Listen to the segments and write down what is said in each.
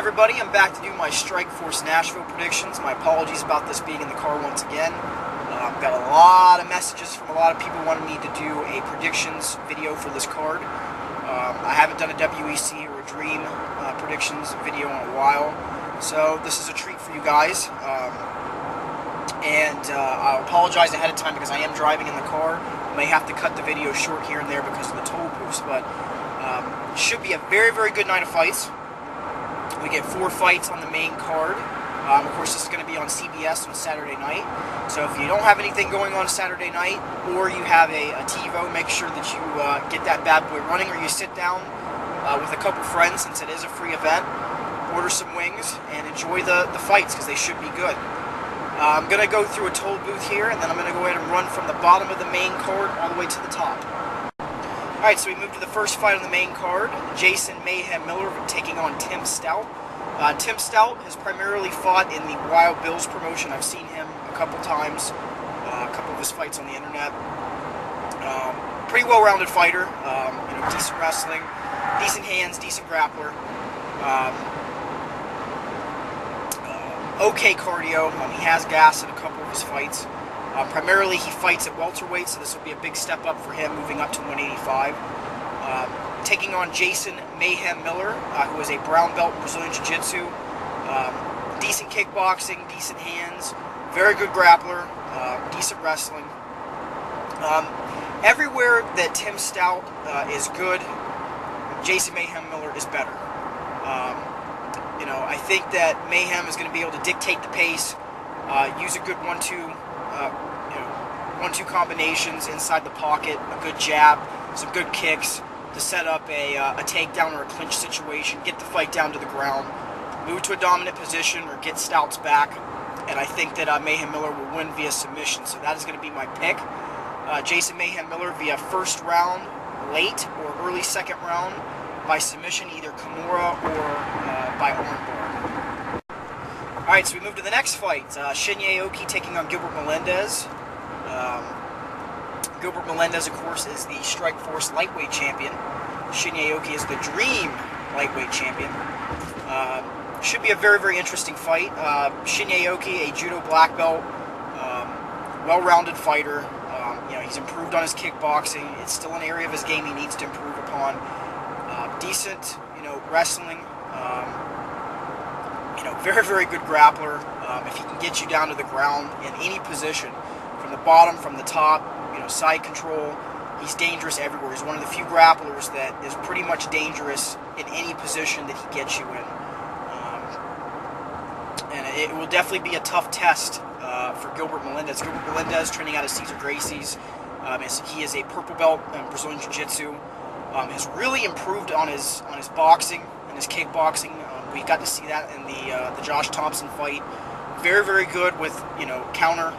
everybody? I'm back to do my Strikeforce Nashville predictions. My apologies about this being in the car once again. I've got a lot of messages from a lot of people wanting me to do a predictions video for this card. I haven't done a WEC or a Dream predictions video in a while, so this is a treat for you guys. I'll apologize ahead of time because I am driving in the car. I may have to cut the video short here and there because of the toll booths, but should be a very, very good night of fights. We get 4 fights on the main card. Of course, this is going to be on CBS on Saturday night. So if you don't have anything going on Saturday night, or you have a TiVo, make sure that you get that bad boy running, or you sit down with a couple friends, since it is a free event, order some wings, and enjoy the fights, because they should be good. I'm going to go through a toll booth here, and then I'm going to go ahead and run from the bottom of the main card all the way to the top. Alright, so we move to the first fight on the main card. Jason Mayhem Miller taking on Tim Stout. Tim Stout has primarily fought in the Wild Bills promotion. I've seen him a couple times, a couple of his fights on the internet. Pretty well-rounded fighter, decent wrestling, decent hands, decent grappler. Okay cardio. He has gas in a couple of his fights. Primarily, he fights at welterweight, so this will be a big step up for him moving up to 185. Taking on Jason Mayhem Miller, who is a brown belt in Brazilian Jiu-Jitsu. Decent kickboxing, decent hands, very good grappler, decent wrestling. Everywhere that Tim Stout is good, Jason Mayhem Miller is better. I think that Mayhem is going to be able to dictate the pace, use a good 1-2 combinations inside the pocket, a good jab, some good kicks to set up a takedown or a clinch situation, get the fight down to the ground, move to a dominant position, or get Stout's back. And I think that Mayhem Miller will win via submission, so that is going to be my pick. Jason Mayhem Miller via first round, late or early second round, by submission, either Kimura or by armbar. Alright, so we move to the next fight. Shinya Aoki taking on Gilbert Melendez. Gilbert Melendez, of course, is the Strikeforce lightweight champion. Shinya Aoki is the Dream lightweight champion. Should be a very, very interesting fight. Shinya Aoki, a judo black belt, well-rounded fighter. He's improved on his kickboxing. It's still an area of his game he needs to improve upon. Decent, wrestling. Very, very good grappler. If he can get you down to the ground in any position, from the bottom, from the top, side control, he's dangerous everywhere. He's one of the few grapplers that is pretty much dangerous in any position that he gets you in. And it will definitely be a tough test for Gilbert Melendez. Gilbert Melendez, training out of Cesar Gracie's. He is a purple belt in Brazilian Jiu-Jitsu. Has really improved on his boxing and his kickboxing. We got to see that in the Josh Thompson fight. Very, very good with counter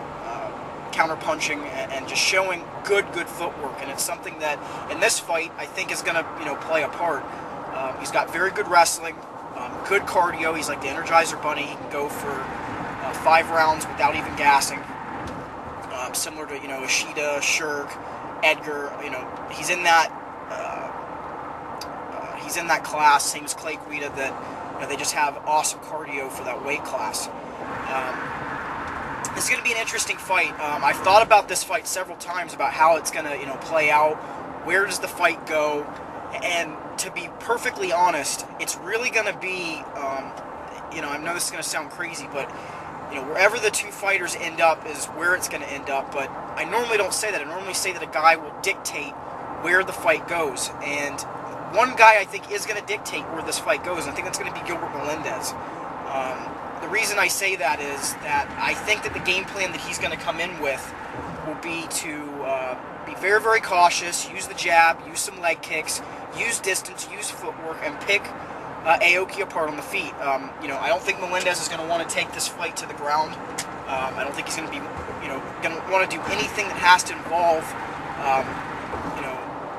punching and just showing good footwork. And it's something that in this fight I think is going to play a part. He's got very good wrestling, good cardio. He's like the Energizer Bunny. He can go for 5 rounds without even gassing. Similar to Ishida, Shirk, Edgar. He's in that. He's in that class, same as Clay Guida, that they just have awesome cardio for that weight class. This is going to be an interesting fight. I've thought about this fight several times about how it's going to play out. Where does the fight go? And to be perfectly honest, it's really going to be I know this is going to sound crazy, but wherever the two fighters end up is where it's going to end up. But I normally don't say that. I normally say that a guy will dictate where the fight goes. And one guy I think is going to dictate where this fight goes, and I think that's going to be Gilbert Melendez. The reason I say that is that I think that the game plan that he's going to come in with will be to be very, very cautious, use the jab, use some leg kicks, use distance, use footwork, and pick Aoki apart on the feet. I don't think Melendez is going to want to take this fight to the ground. I don't think he's going to be, going to want to do anything that has to involve,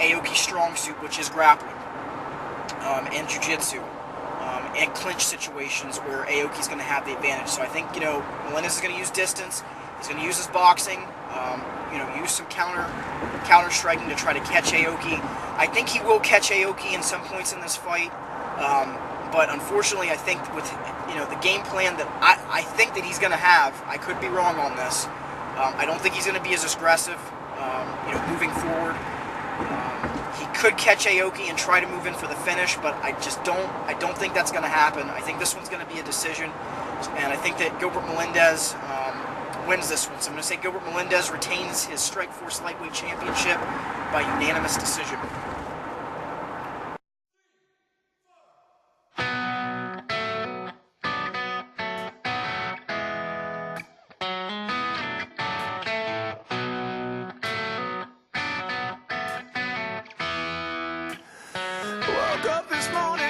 Aoki's strong suit, which is grappling and jiu-jitsu, and clinch situations where Aoki's going to have the advantage. So I think, Melendez is going to use distance. He's going to use his boxing, use some counter striking to try to catch Aoki. I think he will catch Aoki in some points in this fight, But unfortunately, I think with the game plan that I think that he's going to have, I could be wrong on this. I don't think he's going to be as aggressive, moving forward. He could catch Aoki and try to move in for the finish, but I don't think that's going to happen. I think this one's going to be a decision, and I think that Gilbert Melendez wins this one. So I'm going to say Gilbert Melendez retains his Strikeforce Lightweight Championship by unanimous decision. Woke up this morning.